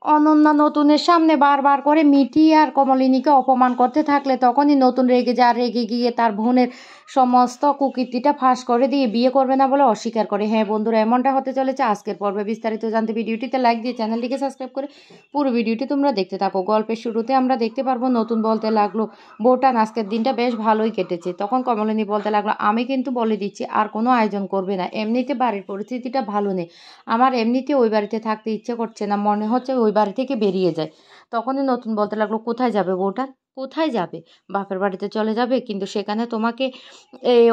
অনন্যা নতুনের সামনে বারবার করে মিঠি আর কমলিনীকে অপমান করতে থাকলে তখনই নতুন রেগে গিয়ে তার বোনের সমস্ত কুকীর্তিটা ফাঁস করে দিয়ে বিয়ে করবে না বলে অস্বীকার করে। হ্যাঁ বন্ধুরা, এমনটা হতে চলেছে আজকের পর্বে। বিস্তারিত জানতে ভিডিওটিতে লাইক দিয়ে চ্যানেলটিকে সাবস্ক্রাইব করে পুরো ভিডিওটি তোমরা দেখতে থাকো। গল্পের শুরুতে আমরা দেখতে পারবো নতুন বলতে লাগলো, বউটান আজকের দিনটা বেশ ভালোই কেটেছে। তখন কমলিনী বলতে লাগলো, আমি কিন্তু বলে দিচ্ছি আর কোনো আয়োজন করবে না, এমনিতে বাড়ির পরিস্থিতিটা ভালো নেই, আমার এমনিতে ওই বাড়িতে থাকতে ইচ্ছে করছে না, মনে হচ্ছে ওই বাড়ি থেকে বেরিয়ে যায়। তখনই নতুন বলতে লাগলো, কোথায় যাবে বউটা, কোথায় যাবে? বাপের বাড়িতে চলে যাবে, কিন্তু সেখানে তোমাকে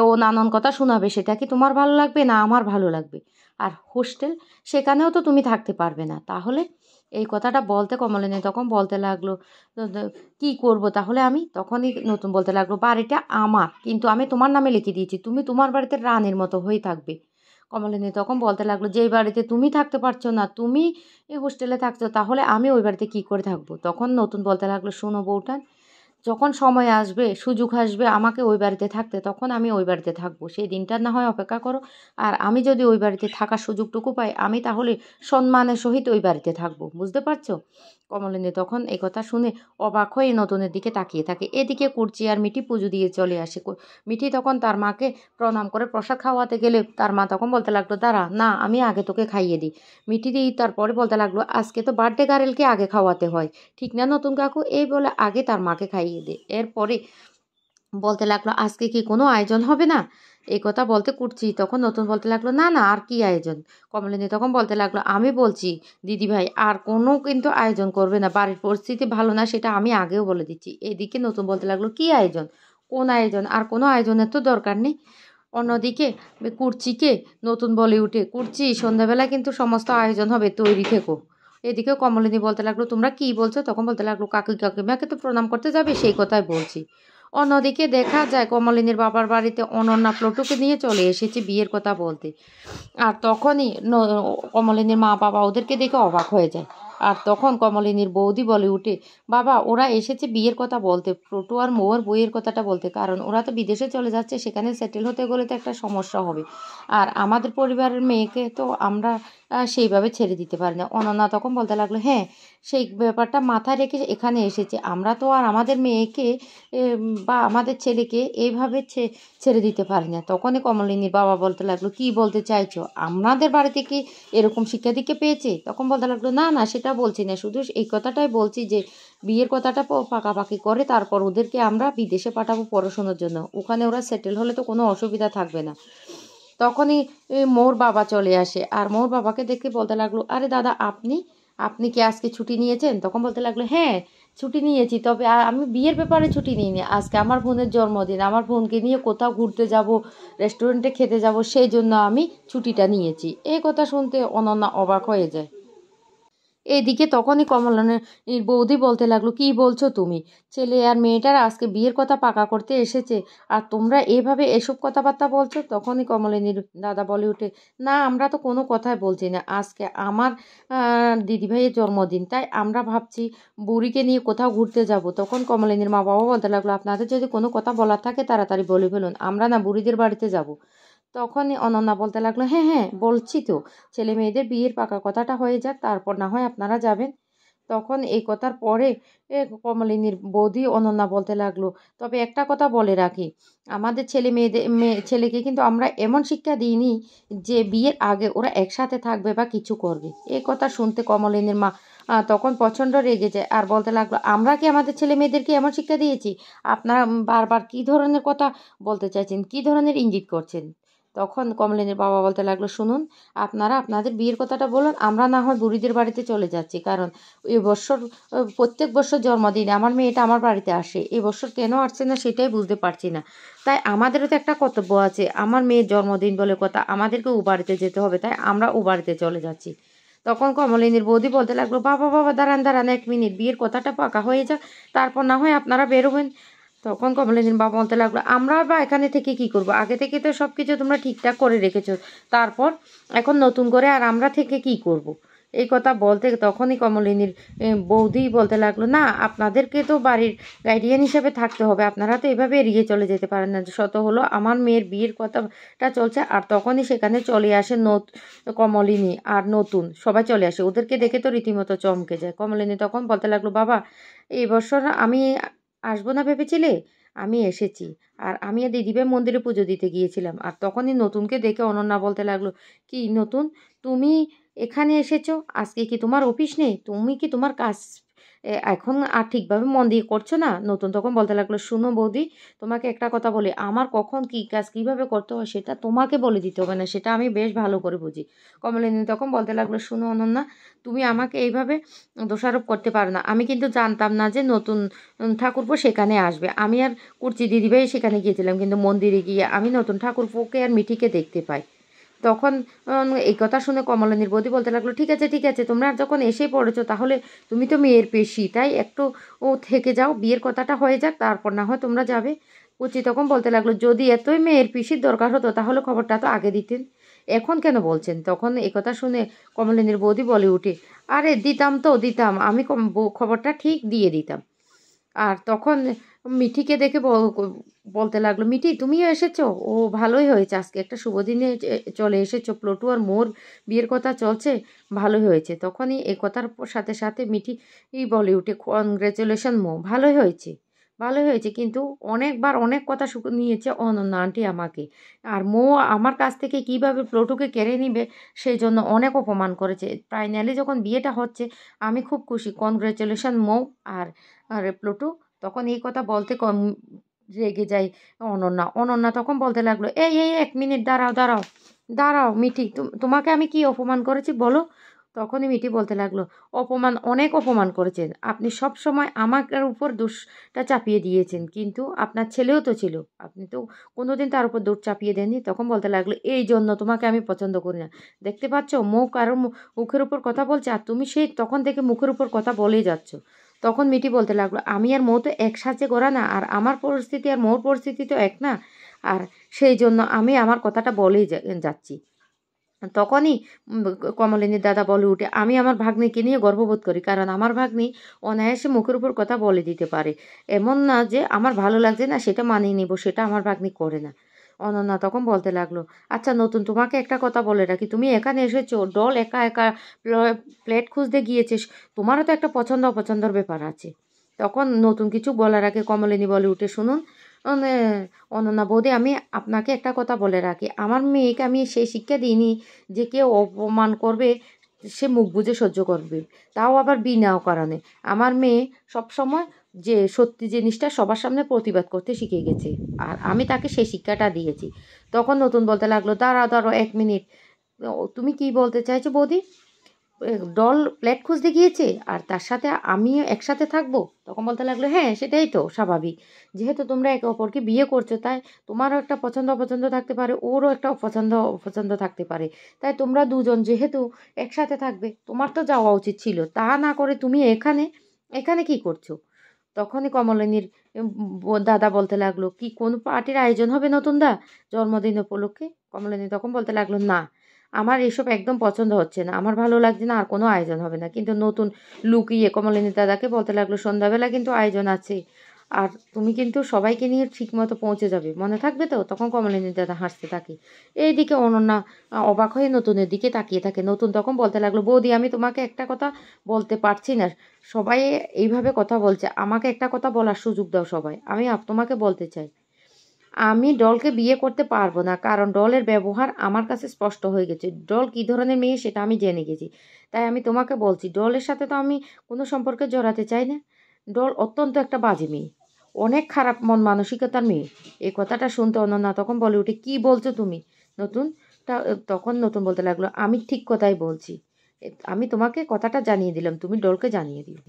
ও নানান কথা শোনাবে, সেটা কি তোমার ভালো লাগবে না আমার ভালো লাগবে? আর হোস্টেল, সেখানেও তো তুমি থাকতে পারবে না, তাহলে? এই কথাটা বলতে কমলিনী তখন বলতে লাগলো, কি করব তাহলে আমি? তখনই নতুন বলতে লাগলো, বাড়িটা আমার, কিন্তু আমি তোমার নামে লিখে দিয়েছি, তুমি তোমার বাড়িতে রানীর মতো হয়ে থাকবে। কমলিনী তখন বলতে লাগলো, যেই বাড়িতে তুমি থাকতে পারছো না, তুমি এই হোস্টেলে থাকছো, তাহলে আমি ওই বাড়িতে কী করে থাকবো? তখন নতুন বলতে লাগলো, শোনো বউটা, যখন সময় আসবে, সুযোগ আসবে আমাকে ওই বাড়িতে থাকতে, তখন আমি ওই বাড়িতে থাকবো, সেই দিনটার না হয় অপেক্ষা করো। আর আমি যদি ওই বাড়িতে থাকার সুযোগটুকু পাই, আমি তাহলে সম্মানের সহিত ওই বাড়িতে থাকবো, বুঝতে পারছো? কমলিনী তখন এই কথা শুনে অবাক হয়ে নতুনের দিকে তাকিয়ে থাকে। এদিকে কুর্চি আর মিঠি পুজো দিয়ে চলে আসে। মিঠি তখন তার মাকে প্রণাম করে প্রসাদ খাওয়াতে গেলে তার মা তখন বলতে লাগলো, দাঁড়া না, আমি আগে তোকে খাইয়ে দিই। মিঠি দিই তারপরে বলতে লাগলো, আজকে তো বার্থডে গার্লকে আগে খাওয়াতে হয়, ঠিক না নতুন কাকু? এই বলে আগে তার মাকে খাইয়ে দে। এরপরে বলতে লাগলো, আজকে কি কোনো আয়োজন হবে না? এই কথা বলতে কুটছি, তখন নতুন বলতে লাগলো, না না, আর কি আয়োজন? কমলিনী তখন বলতে লাগলো, আমি বলছি দিদিভাই, আর কোনো কিন্তু আয়োজন করবে না, বাড়ির পরিস্থিতি ভালো না, সেটা আমি আগেও বলে দিচ্ছি। এদিকে নতুন বলতে লাগলো, কি আয়োজন, কোন আয়োজন? আর কোনো আয়োজনের তো দরকার নেই। অন্যদিকে কুর্চিকে নতুন বলে উঠে, কুর্চি সন্ধ্যাবেলা কিন্তু সমস্ত আয়োজন হবে, তৈরি থেকো। এদিকে কমলিনী বলতে লাগলো, তোমরা কি বলছো? তখন বলতে লাগলো, কাকিমাকে তো প্রণাম করতে যাবে, সেই কথাই বলছি। অন্যদিকে দেখা যায় কমলিনীর বাবার বাড়িতে অনন্যা প্লটুকে নিয়ে চলে এসেছে বিয়ের কথা বলতে। আর তখনই কমলিনীর মা বাবা ওদেরকে দেখে অবাক হয়ে যায়। আর তখন কমলিনীর বৌদি বলে উঠে, বাবা ওরা এসেছে বিয়ের কথা বলতে, প্রটু আর মৌয়ের বইয়ের কথাটা বলতে, কারণ ওরা তো বিদেশে চলে যাচ্ছে, সেখানে সেটেল হতে গেলে তো একটা সমস্যা হবে, আর আমাদের পরিবারের মেয়েকে তো আমরা সেইভাবে ছেড়ে দিতে পারি না। অনন্যা তখন বলতে লাগলো, হ্যাঁ সেই ব্যাপারটা মাথায় রেখে এখানে এসেছে, আমরা তো আর আমাদের মেয়েকে বা আমাদের ছেলেকে এইভাবে ছেড়ে দিতে পারি না। তখনই কমলিনীর বাবা বলতে লাগলো, কি বলতে চাইছো, আমাদের বাড়িতে কি এরকম শিক্ষা দীক্ষা পেয়েছে? তখন বলতে লাগলো, না না, সেটা বলছি না, শুধু এই কথাটাই বলছি যে বিয়ের কথাটা পাকাপাকি করে তারপর ওদেরকে আমরা বিদেশে পাঠাবো পড়াশোনার জন্য, ওখানে ওরা সেটেল হলে তো কোনো অসুবিধা থাকবে না। তখনই মোর বাবা চলে আসে, আর মোর বাবাকে দেখে বলতে লাগলো, আরে দাদা, আপনি আপনি কি আজকে ছুটি নিয়েছেন? তখন বলতে লাগলো, হ্যাঁ ছুটি নিয়েছি, তবে আমি বিয়ের ব্যাপারে ছুটি নিইনি, আজকে আমার বোনের জন্মদিন, আমার বোনকে নিয়ে কোথাও ঘুরতে যাব, রেস্টুরেন্টে খেতে যাব, সেই জন্য আমি ছুটিটা নিয়েছি। এই কথা শুনতে অনন্যা অবাক হয়ে যায়। এদিকে তখনই কমলানের বৌদি বলতে লাগলো, কি বলছো তুমি? ছেলে আর মেয়েটার আজকে বিয়ের কথা পাকা করতে এসেছে, আর তোমরা এভাবে এসব কথাবার্তা বলছো? তখনই কমলিনীর দাদা বলে উঠে, না আমরা তো কোনো কথাই বলছি না, আজকে আমার দিদিভাইয়ের জন্মদিন, তাই আমরা ভাবছি বুড়িকে নিয়ে কোথাও ঘুরতে যাব। তখন কমলিনীর মা বাবা বলতে লাগলো, আপনাদের যদি কোনো কথা বলার থাকে তাড়াতাড়ি বলে ফেলুন, আমরা না বুড়িদের বাড়িতে যাব। তখনই অনন্যা বলতে লাগলো, হ্যাঁ হ্যাঁ বলছি তো, ছেলে মেয়েদের বিয়ের পাকা কথাটা হয়ে যাক, তারপর না হয় আপনারা যাবেন। তখন এই কথার পরে কমলিনীর বৌদি অনন্যা বলতে লাগলো, তবে একটা কথা বলে রাখি, আমাদের ছেলেকে কিন্তু আমরা এমন শিক্ষা দিইনি যে বিয়ের আগে ওরা একসাথে থাকবে বা কিছু করবে। এই কথা শুনতে কমলিনীর মা তখন প্রচণ্ড রেগে যায়, আর বলতে লাগলো, আমরা কি আমাদের ছেলে মেয়েদেরকে এমন শিক্ষা দিয়েছি? আপনারা বারবার কী ধরনের কথা বলতে চাইছেন, কী ধরনের ইঙ্গিত করছেন? তখন কমলিনীর বাবা বলতে লাগলো, শুনুন, আপনারা আপনাদের বিয়ের কথাটা বলুন, আমরা না হয় বুড়িদের বাড়িতে চলে যাচ্ছি, কারণ এবছর প্রত্যেক বছর জন্মদিনে আমার মেয়েটা আমার বাড়িতে আসে, এবছর কেন আসছে না সেটাই বুঝতে পারছি না। তাই আমাদেরও তো একটা কর্তব্য আছে, আমার মেয়ের জন্মদিন বলে কথা, আমাদেরকে ও বাড়িতে যেতে হবে, তাই আমরা ও বাড়িতে চলে যাচ্ছি। তখন কমলিনীর বৌদি বলতে লাগলো, বাবা বাবা দাঁড়ান দাঁড়ান, 1 মিনিট, বিয়ের কথাটা পাকা হয়ে যাক, তারপর না হয় আপনারা বেরোবেন। তখন কমলিনীর বাবা বলতে লাগলো, আমরা বা এখানে থেকে কি করব, আগে থেকে তো সব কিছু তোমরা ঠিকঠাক করে রেখেছো, তারপর এখন নতুন করে আর আমরা থেকে কি করব? এই কথা বলতে তখনই কমলিনীর বৌদি বলতে লাগলো, না আপনাদেরকে তো বাড়ির গার্ডিয়ান হিসেবে থাকতে হবে, আপনারা তো এভাবে এড়িয়ে চলে যেতে পারেন না। শত হলো আমার মেয়ের বিয়ের কথাটা চলছে, আর তখনই সেখানে চলে আসে কমলিনী আর নতুন সবাই চলে আসে। ওদেরকে দেখে তো রীতিমতো চমকে যায়। কমলিনী তখন বলতে লাগলো, বাবা এই বছর আমি আসবো না ভেবেছিলে, আমি এসেছি। আর আমি দিদিভাই মন্দিরে পুজো দিতে গিয়েছিলাম। আর তখনই নতুনকে দেখে অনন্যা বলতে লাগলো, কি নতুন, তুমি এখানে এসেছো, আজকে কি তোমার অফিস নেই? তুমি কি তোমার কাজ এখন আর ঠিকভাবে মন দিয়ে করছো না? নতুন তখন বলতে লাগলো, শুনো বৌদি, তোমাকে একটা কথা বলি, আমার কখন কি কাজ কিভাবে করতে হয় সেটা তোমাকে বলে দিতে হবে না, সেটা আমি বেশ ভালো করে বুঝি। কমলিনী তখন বলতে লাগলো, শুনো অনন্যা, তুমি আমাকে এইভাবে দোষারোপ করতে পারো না। আমি কিন্তু জানতাম না যে নতুন ঠাকুরপো সেখানে আসবে। আমি আর কুর্চি দিদিভাই সেখানে গিয়েছিলাম, কিন্তু মন্দিরে গিয়ে আমি নতুন ঠাকুরপোকে আর মিঠিকে দেখতে পাই। তখন এই কথা শুনে কমলিনীর বৌদি বলতে লাগলো, ঠিক আছে ঠিক আছে, তোমরা যখন এসেই পড়েছো তাহলে তুমি তো মেয়ের পেশি, তাই একটু থেকে যাও, বিয়ের কথাটা হয়ে যাক, তারপর না হয় তোমরা যাবে। কুচি তখন বলতে লাগলো, যদি এতই মেয়ের পিসির দরকার হতো তাহলে খবরটা তো আগে দিতেন, এখন কেন বলছেন? তখন এই কথা শুনে কমলিনীর বৌদি বলে উঠে, আরে দিতাম তো দিতাম, আমি খবরটা ঠিক দিয়ে দিতাম। আর তখন মিঠিকে দেখে বলতে লাগলো, মিঠি তুমিও এসেছো, ও ভালোই হয়েছে, আজকে একটা শুভ দিনে চলে এসেছো, প্লটু আর মোর বিয়ের কথা চলছে, ভালোই হয়েছে। তখনই এই কথার সাথে সাথে মিঠি বলে উঠে, কনগ্রেচুলেশন মো, ভালোই হয়েছে, ভালোই হয়েছে, কিন্তু অনেকবার অনেক কথা নিয়েছে অনন্যা আন্টি আমাকে, আর মো আমার কাছ থেকে কিভাবে প্লটুকে কেড়ে নিবে সেই জন্য অনেক অপমান করেছে। ফাইনালি যখন বিয়েটা হচ্ছে আমি খুব খুশি, কনগ্রেচুলেশন মো আর আর প্লুটো। তখন এই কথা বলতে রেগে যায় অনন্যা। অনন্যা তখন বলতে লাগলো, এই এই এক মিনিট দাঁড়াও দাঁড়াও দাঁড়াও মিঠি, তোমাকে আমি কি অপমান করেছি বলো? তখনই মিঠি বলতে লাগলো, অপমান অনেক অপমান করেছেন আপনি, সব সময় আমার উপর দোষটা চাপিয়ে দিয়েছেন, কিন্তু আপনার ছেলেও তো ছিল, আপনি তো কোনোদিন তার উপর দোষ চাপিয়ে দেননি। তখন বলতে লাগলো, এই জন্য তোমাকে আমি পছন্দ করি না, দেখতে পাচ্ছ মুখ আর মুখের উপর কথা বলছে, আর তুমি সেই তখন থেকে মুখের উপর কথা বলেই যাচ্ছ। তখন মিটি বলতে লাগলো, আমি আর মৌ তো একসাথে করা না, আর আমার পরিস্থিতি আর মৌর পরিস্থিতি তো এক না, আর সেই জন্য আমি আমার কথাটা বলেই যাচ্ছি। তখনই কমলিনীর দাদা বলে উঠে, আমি আমার ভাগ্নিকে নিয়ে গর্ববোধ করি, কারণ আমার ভাগ্নি অনায়াসে মুখের উপর কথা বলে দিতে পারে, এমন না যে আমার ভালো লাগছে না সেটা মানিয়ে নিব, সেটা আমার ভাগ্নি করে না। অনন্যা তখন বলতে লাগলো, আচ্ছা নতুন, তোমাকে একটা কথা বলে রাখি, তুমি এখানে এসেছো, ডল একা একা প্লেট খুঁজতে গিয়েছিস, তোমারও তো একটা পছন্দ অপছন্দের ব্যাপার আছে। তখন নতুন কিছু বলার আগে কমলিনী বলে উঠে, শুনুন অনন্যা বৌদি, আমি আপনাকে একটা কথা বলে রাখি, আমার মেয়েকে আমি সেই শিক্ষা দিইনি যে কেউ অপমান করবে সে মুখ বুজে সহ্য করবে, তাও আবার বিনা কারণে। আমার মেয়ে সবসময় যে সত্যি জিনিসটা সবার সামনে প্রতিবাদ করতে শিখে গেছে, আর আমি তাকে সেই শিক্ষাটা দিয়েছি। তখন নতুন বলতে লাগলো, দাঁড়াও দাঁড়াও এক মিনিট, তুমি কি বলতে চাইছো বৌদি? ডল প্লেট খুঁজতে গিয়েছে আর তার সাথে আমিও একসাথে থাকবো? তখন বলতে লাগলো, হ্যাঁ সেটাই তো স্বাভাবিক, যেহেতু তোমরা একে অপরকে বিয়ে করছো, তাই তোমারও একটা পছন্দ অপছন্দ থাকতে পারে, ওরও একটা পছন্দ অপছন্দ থাকতে পারে, তাই তোমরা দুজন যেহেতু একসাথে থাকবে তোমার তো যাওয়া উচিত ছিল, তা না করে তুমি এখানে এখানে কি করছো? তখনই কমলিনীর দাদা বলতে লাগলো, কি কোন পার্টির আয়োজন হবে নতুন দা জন্মদিন উপলক্ষে? কমলিনী তখন বলতে লাগলো, না আমার এসব একদম পছন্দ হচ্ছে না, আমার ভালো লাগছে না, আর কোনো আয়োজন হবে না। কিন্তু নতুন লুকিয়ে কমলিনী দাদাকে বলতে লাগলো, সন্ধ্যাবেলা কিন্তু আয়োজন আছে, আর তুমি কিন্তু সবাইকে নিয়ে ঠিক মতো পৌঁছে যাবে, মনে থাকবে তো? তখন কমলিনী দাদা হাসতে থাকে। এইদিকে অনন্যা অবাক হয়ে নতুনের দিকে তাকিয়ে থাকে। নতুন তখন বলতে লাগলো, বৌদি আমি তোমাকে একটা কথা বলতে পারছি না, সবাই এইভাবে কথা বলছে, আমাকে একটা কথা বলার সুযোগ দাও সবাই, আমি তোমাকে বলতে চাই, আমি ডলকে বিয়ে করতে পারবো না, কারণ ডলের ব্যবহার আমার কাছে স্পষ্ট হয়ে গেছে, ডল কী ধরনের মেয়ে সেটা আমি জেনে গেছি, তাই আমি তোমাকে বলছি, ডলের সাথে তো আমি কোনো সম্পর্কে জড়াতে চাই না, ডল অত্যন্ত একটা বাজে মেয়ে, অনেক খারাপ মন মানসিকতার মেয়ে। এই কথাটা শুনতে অনন্যা তখন বলে উঠে, কি বলছো তুমি নতুন? তখন নতুন বলতে লাগলো, আমি ঠিক কথাই বলছি, আমি তোমাকে কথাটা জানিয়ে দিলাম, তুমি ডলকে জানিয়ে দিও।